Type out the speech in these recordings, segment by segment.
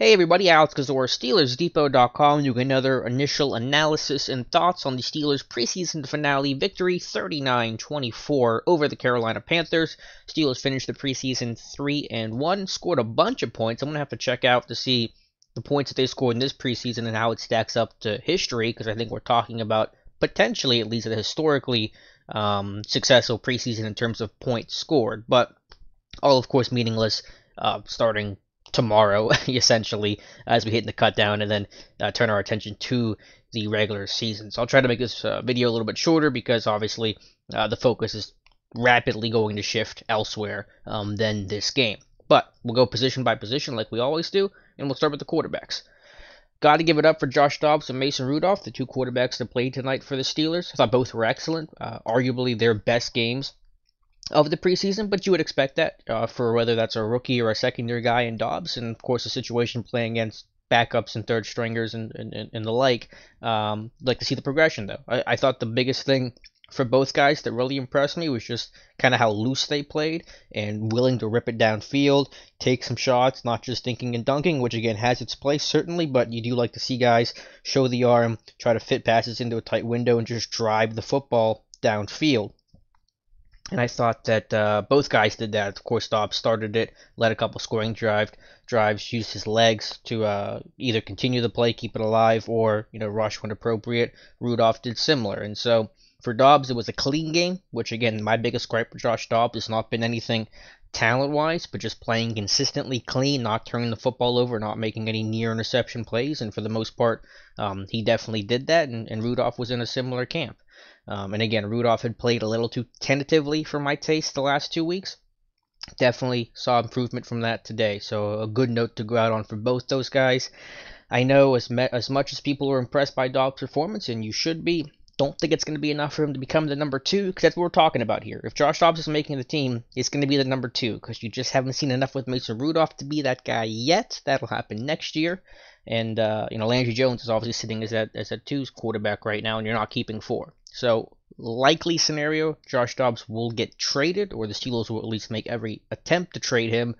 Hey everybody, Alex Kozora, SteelersDepot.com, doing another initial analysis and thoughts on the Steelers' preseason finale victory, 39-24 over the Carolina Panthers. Steelers finished the preseason 3-1, scored a bunch of points. I'm going to have to check out to see the points that they scored in this preseason and how it stacks up to history, because I think we're talking about potentially at least a historically successful preseason in terms of points scored, but all of course meaningless starting tomorrow, essentially, as we hit the cut down and then turn our attention to the regular season. So I'll try to make this video a little bit shorter because obviously the focus is rapidly going to shift elsewhere than this game. But we'll go position by position like we always do, and we'll start with the quarterbacks. Got to give it up for Josh Dobbs and Mason Rudolph, the two quarterbacks that played tonight for the Steelers. I thought both were excellent, arguably their best games of the preseason, but you would expect that for whether that's a rookie or a second-year guy in Dobbs, and of course the situation playing against backups and third stringers and the like. Like to see the progression though. I thought the biggest thing for both guys that really impressed me was just kind of how loose they played and willing to rip it downfield, take some shots, not just thinking and dunking, which again has its place certainly, but you do like to see guys show the arm, try to fit passes into a tight window, and just drive the football downfield. And I thought that both guys did that. Of course, Dobbs started it, led a couple scoring drives, used his legs to either continue the play, keep it alive, or rush when appropriate. Rudolph did similar, and so for Dobbs, it was a clean game. Which again, my biggest gripe for Josh Dobbs has not been anything talent-wise, but just playing consistently clean, not turning the football over, not making any near interception plays. And for the most part, he definitely did that, and Rudolph was in a similar camp. And again, Rudolph had played a little too tentatively for my taste the last 2 weeks. Definitely saw improvement from that today. So a good note to go out on for both those guys. I know as much as people are impressed by Dobbs' performance, and you should be, don't think it's going to be enough for him to become the number 2, because that's what we're talking about here. If Josh Dobbs is making the team, it's going to be the number 2, because you just haven't seen enough with Mason Rudolph to be that guy yet. That'll happen next year. And Landry Jones is obviously sitting as a 2 quarterback right now, and you're not keeping 4. So likely scenario, Josh Dobbs will get traded, or the Steelers will at least make every attempt to trade him,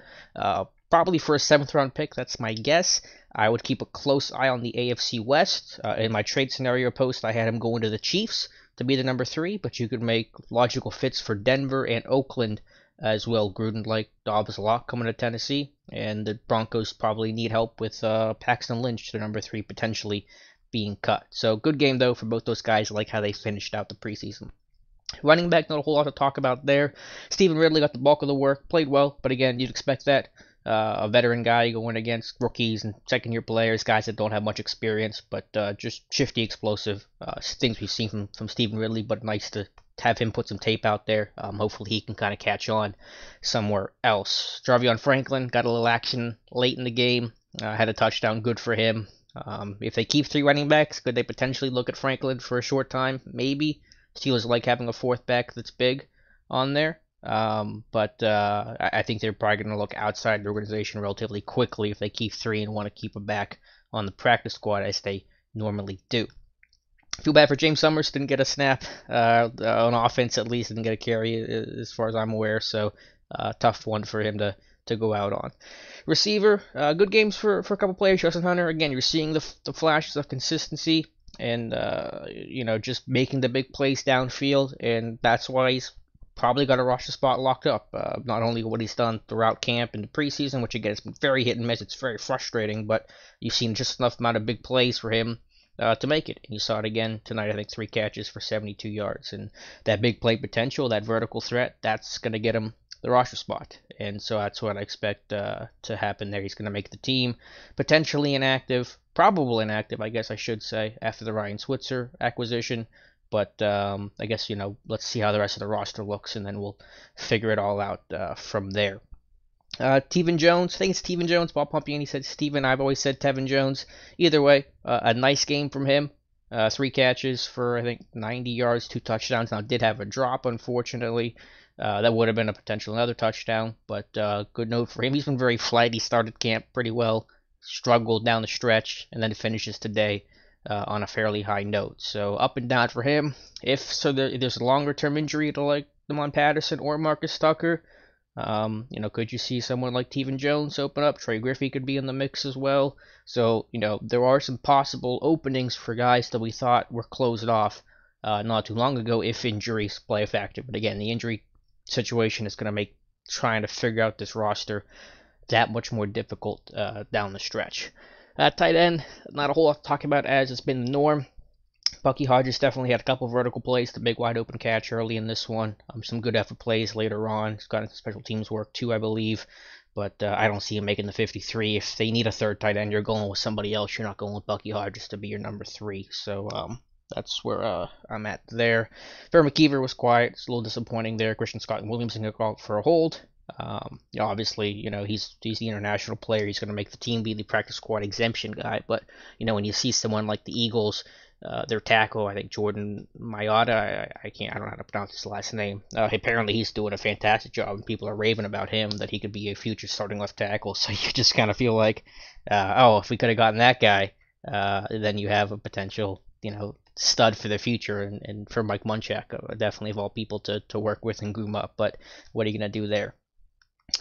probably for a 7th round pick. That's my guess. I would keep a close eye on the AFC West. In my trade scenario post, I had him going to the Chiefs to be the number 3, but you could make logical fits for Denver and Oakland as well. Gruden liked Dobbs a lot coming to Tennessee, and the Broncos probably need help with Paxton Lynch to number 3 potentially being cut. So good game though for both those guys. I like how they finished out the preseason. Running back, not a whole lot to talk about there. Stephen Ridley got the bulk of the work, played well, but again, you'd expect that. A veteran guy going against rookies and second-year players, guys that don't have much experience, but just shifty, explosive things we've seen from Stephen Ridley, but nice to have him put some tape out there. Hopefully he can kind of catch on somewhere else. Jarvion Franklin got a little action late in the game, had a touchdown, good for him. If they keep 3 running backs, could they potentially look at Franklin for a short time? Maybe. Steelers like having a 4th back that's big on there. But I think they're probably going to look outside the organization relatively quickly if they keep 3 and want to keep a back on the practice squad as they normally do. Feel bad for James Summers, didn't get a snap on offense, at least didn't get a carry as far as I'm aware, so tough one for him to go out on. Receiver, good games for a couple players. Justin Hunter, again, you're seeing the flashes of consistency and just making the big plays downfield, and that's why he's probably got a roster spot locked up. Not only what he's done throughout camp and the preseason, which again has been very hit and miss, it's very frustrating, but you've seen just enough amount of big plays for him to make it. And you saw it again tonight. I think 3 catches for 72 yards, and that big play potential, that vertical threat, that's going to get him the roster spot. And so that's what I expect to happen there. He's going to make the team, potentially inactive, probable inactive, I guess I should say, after the Ryan Switzer acquisition. But I guess, let's see how the rest of the roster looks, and then we'll figure it all out from there. Tevin Jones, I think it's Tevin Jones. Bob Pompiani said Steven. I've always said Tevin Jones. Either way, a nice game from him. 3 catches for, I think, 90 yards, 2 touchdowns. Now, did have a drop, unfortunately. That would have been a potential another touchdown, but good note for him. He's been very flighty. He started camp pretty well, struggled down the stretch, and then finishes today on a fairly high note. So up and down for him. If there's a longer term injury to like Damon Patterson or Marcus Tucker, Could you see someone like Tevin Jones open up? Trey Griffey could be in the mix as well. So, there are some possible openings for guys that we thought were closed off not too long ago if injuries play a factor. But again, the injury situation is going to make trying to figure out this roster that much more difficult down the stretch. Tight end, not a whole lot to talk about as it's been the norm. Bucky Hodges definitely had a couple of vertical plays, the big wide open catch early in this one. Some good effort plays later on. He's got into special teams work too, I believe. But I don't see him making the 53. If they need a third tight end, you're going with somebody else. You're not going with Bucky Hodges to be your number 3. So that's where I'm at there. Fair McKeever was quiet. It's a little disappointing there. Christian Scott and Williamson got called for a hold. Obviously, he's the international player. He's going to make the team, be the practice squad exemption guy. But when you see someone like the Eagles, their tackle, I think Jordan Mailata, I don't know how to pronounce his last name. Apparently, he's doing a fantastic job, and people are raving about him that he could be a future starting left tackle. So you just kind of feel like, if we could have gotten that guy, then you have a potential, stud for the future, and for Mike Munchak, definitely of all people to work with and groom up. But what are you gonna do there?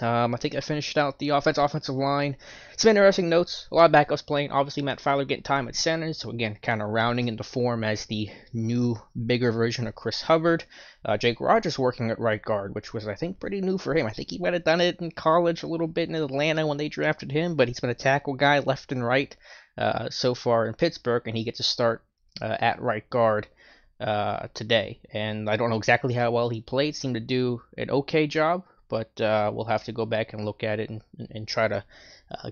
I think I finished out the offensive line. Some interesting notes. A lot of backups playing. Obviously, Matt Fowler getting time at center. So, again, kind of rounding into form as the new, bigger version of Chris Hubbard. Jake Rogers working at right guard, which was, I think, pretty new for him. I think he might have done it in college a little bit in Atlanta when they drafted him. But he's been a tackle guy left and right so far in Pittsburgh. And he gets to start at right guard today. And I don't know exactly how well he played. Seemed to do an okay job. But we'll have to go back and look at it and try to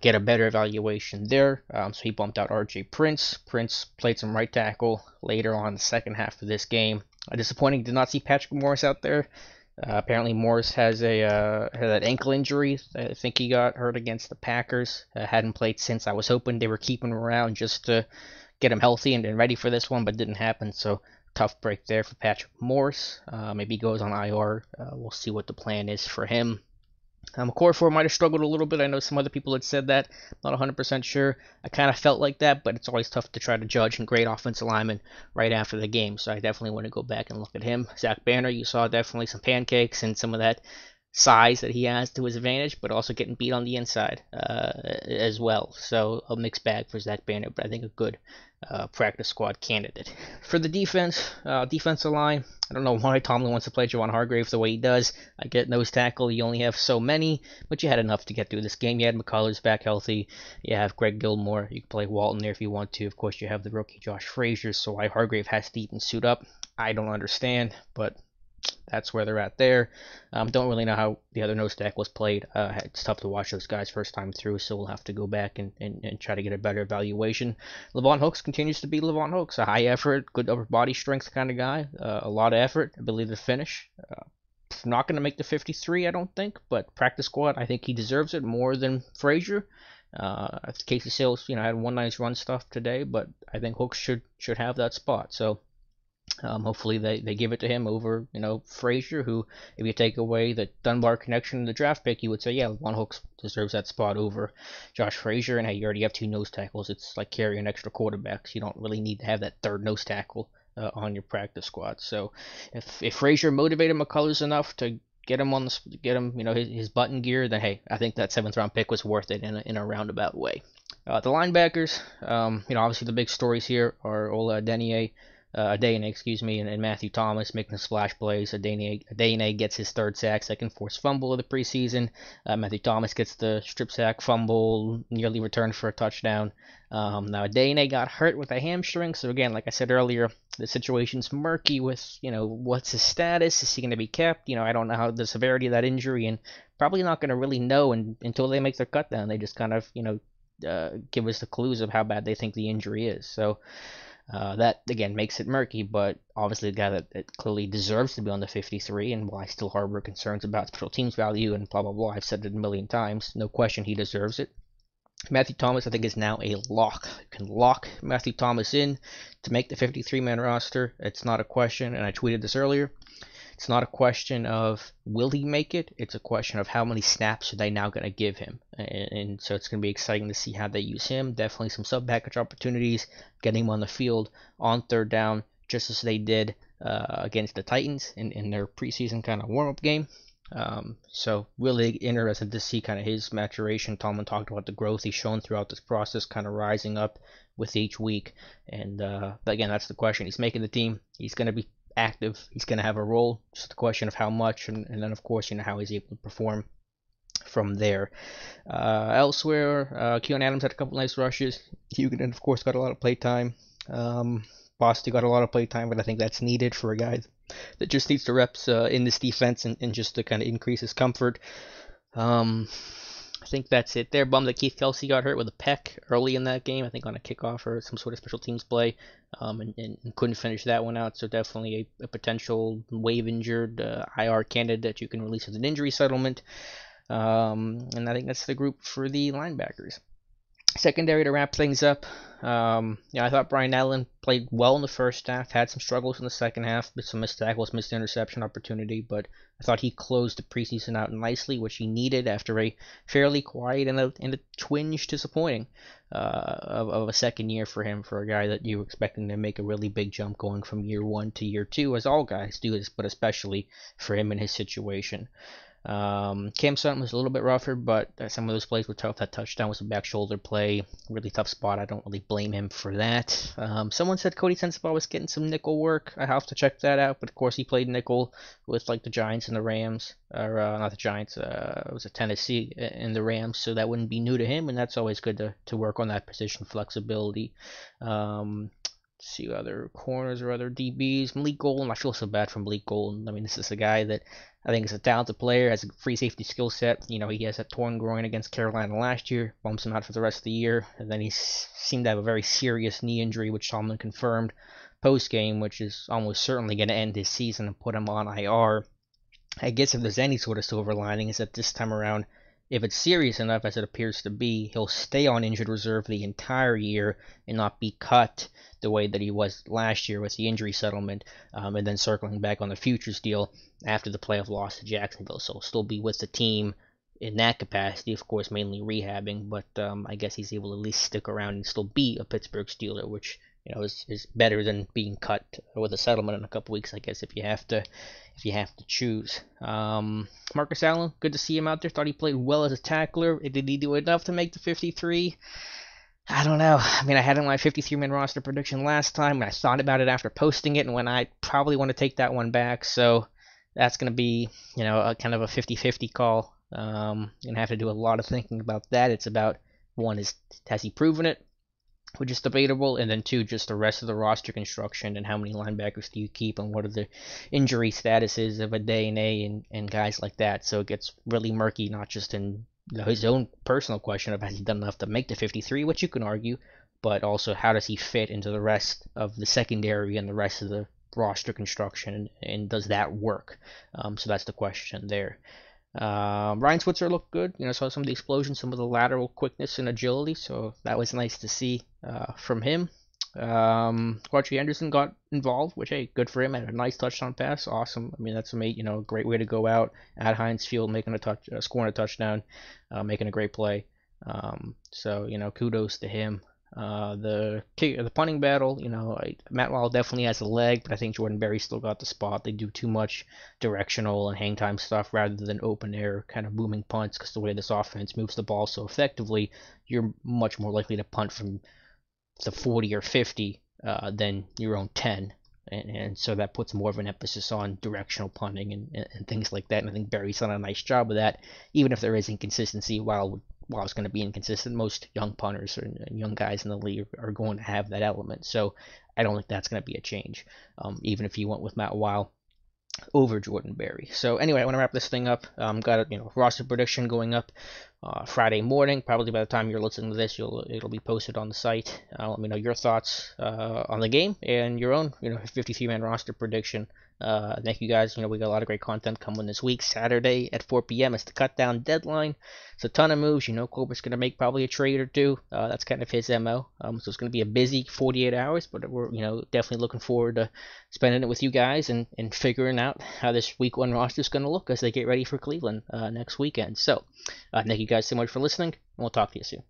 get a better evaluation there. So he bumped out R.J. Prince. Prince played some right tackle later on in the second half of this game. Disappointing, did not see Patrick Morris out there. Apparently Morris has had an ankle injury. I think he got hurt against the Packers. Hadn't played since. I was hoping they were keeping him around just to get him healthy and ready for this one, but didn't happen. So tough break there for Patrick Morris. Maybe he goes on IR. We'll see what the plan is for him. Core 4 might have struggled a little bit. I know some other people had said that. Not 100% sure. I kind of felt like that, but it's always tough to try to judge and grade offensive linemen right after the game. So I definitely want to go back and look at him. Zach Banner, you saw definitely some pancakes and some of that size that he has to his advantage, but also getting beat on the inside as well. So a mixed bag for Zach Banner, but I think a good practice squad candidate. For the defensive line, I don't know why Tomlin wants to play Javon Hargrave the way he does. I get nose tackle, you only have so many, but you had enough to get through this game. You had McCullers back healthy. You have Greg Gilmore. You can play Walton there if you want to. Of course, you have the rookie Josh Frazier, so why Hargrave has to even suit up, I don't understand, but that's where they're at there. Don't really know how the other nose tackles played. It's tough to watch those guys first time through, so we'll have to go back and try to get a better evaluation. Levon Hooks continues to be Levon Hooks, a high effort, good upper body strength kind of guy. A lot of effort, ability to finish. Not going to make the 53, I don't think, but practice squad, I think he deserves it more than Frazier. Casey Sales, had one nice run stuff today, but I think Hooks should have that spot. So hopefully they give it to him over, Frazier, who, if you take away the Dunbar connection in the draft pick, you would say, yeah, Levon Hooks deserves that spot over Josh Frazier. And hey, you already have 2 nose tackles. It's like carrying extra quarterbacks. You don't really need to have that third nose tackle on your practice squad. So if Frazier motivated McCullers enough to get him his button gear, then hey, I think that 7th round pick was worth it in a roundabout way. The linebackers, obviously the big stories here are Ola Adeniyi, and Matthew Thomas making splash plays. Adeniyi gets his 3rd sack, 2nd forced fumble of the preseason. Matthew Thomas gets the strip sack fumble, nearly returned for a touchdown. Now Adeniyi got hurt with a hamstring, so again, like I said earlier, the situation's murky with, what's his status? Is he going to be kept? I don't know how the severity of that injury, and probably not going to really know until they make their cut down. They just kind of, give us the clues of how bad they think the injury is. So that, again, makes it murky, but obviously the guy that clearly deserves to be on the 53, and while I still harbor concerns about special teams value and blah, blah, blah, I've said it a million times, no question he deserves it. Matthew Thomas, I think, is now a lock. You can lock Matthew Thomas in to make the 53-man roster. It's not a question, and I tweeted this earlier. It's not a question of will he make it. It's a question of how many snaps are they now going to give him. And so it's going to be exciting to see how they use him. Definitely some sub-package opportunities, getting him on the field on 3rd down, just as they did against the Titans in their preseason kind of warm-up game. So really interested to see kind of his maturation. Tomlin talked about the growth he's shown throughout this process, kind of rising up with each week. And again, that's the question. He's making the team. He's going to be active. He's going to have a role. Just the question of how much, and then of course how he's able to perform from there. Elsewhere, Keon Adams had a couple nice rushes. Huguenin, of course, got a lot of play time. Bosty got a lot of play time, but I think that's needed for a guy that just needs the reps in this defense and just to kind of increase his comfort. I think that's it there. Bummed that Keith Kelsey got hurt with a pec early in that game, I think on a kickoff or some sort of special teams play, and couldn't finish that one out. So definitely a potential waive injured IR candidate that you can release as an injury settlement. And I think that's the group for the linebackers. Secondary to wrap things up. I thought Brian Allen played well in the first half, had some struggles in the second half, with some missed tackles, missed interception opportunity, but I thought he closed the preseason out nicely, which he needed after a fairly quiet and a twinge disappointing of a second year for him, for a guy that you were expecting to make a really big jump going from year one to year two, as all guys do this, but especially for him in his situation. Cam Sutton was a little bit rougher, but some of those plays were tough. That touchdown was a back shoulder play, really tough spot. I don't really blame him for that. Someone said Cody Sensabaugh was getting some nickel work. I have to check that out, but of course he played nickel with like the Giants and the Rams, or not the Giants. It was a Tennessee and the Rams, so that wouldn't be new to him, and that's always good to work on that position flexibility. See other corners or other DBs. Malik Golden, I feel so bad for Malik Golden. I mean, this is a guy that I think is a talented player, has a free safety skill set. He has that torn groin against Carolina last year, bumps him out for the rest of the year, and then he seemed to have a very serious knee injury, which Tomlin confirmed post-game, which is almost certainly going to end his season and put him on IR. I guess if there's any sort of silver lining is that this time around, if it's serious enough as it appears to be, he'll stay on injured reserve the entire year and not be cut the way that he was last year with the injury settlement, and then circling back on the futures deal after the playoff loss to Jacksonville. So he'll still be with the team in that capacity, of course, mainly rehabbing, but I guess he's able to at least stick around and still be a Pittsburgh Steeler, which is better than being cut with a settlement in a couple weeks, I guess, if you have to choose. Marcus Allen, good to see him out there. Thought he played well as a tackler. Did he do enough to make the 53? I don't know. I mean, I had him on my 53-man roster prediction last time, and I thought about it after posting it, and when I probably want to take that one back, so that's going to be, a kind of a 50-50 call. Going to have to do a lot of thinking about that. It's about, one, has he proven it? Which is debatable, and then two, just the rest of the roster construction and how many linebackers do you keep and what are the injury statuses of Adeyemi and guys like that. So it gets really murky, not just in his own personal question of has he done enough to make the 53, which you can argue, but also how does he fit into the rest of the secondary and the rest of the roster construction, and does that work? So that's the question there. Ryan Switzer looked good. Saw some of the explosions, some of the lateral quickness and agility, so that was nice to see from him. Quadri Anderson got involved, which, hey, good for him. Had a nice touchdown pass, awesome. I mean, that's a great way to go out at Heinz Field, scoring a touchdown, making a great play. So kudos to him. The punting battle, Matt Lyle definitely has a leg, but I think Jordan Berry still got the spot. They do too much directional and hang time stuff rather than open air kind of booming punts, because the way this offense moves the ball so effectively, you're much more likely to punt from the 40 or 50 than your own 10. And so that puts more of an emphasis on directional punting and things like that. And I think Berry's done a nice job of that, even if there is inconsistency. While it's going to be inconsistent, most young punters and young guys in the league are going to have that element. So I don't think that's going to be a change, even if you went with Matt Weil over Jordan Berry. So anyway, I want to wrap this thing up. Got a roster prediction going up Friday morning. Probably by the time you're listening to this, it'll be posted on the site. Let me know your thoughts on the game and your own 53-man roster prediction. Thank you guys. We got a lot of great content coming this week. Saturday at 4 p.m. is the cut down deadline. It's a ton of moves. Colbert's going to make probably a trade or two. That's kind of his MO. So it's going to be a busy 48 hours, but we're definitely looking forward to spending it with you guys and figuring out how this week one roster is going to look as they get ready for Cleveland next weekend. So thank you guys so much for listening, and we'll talk to you soon.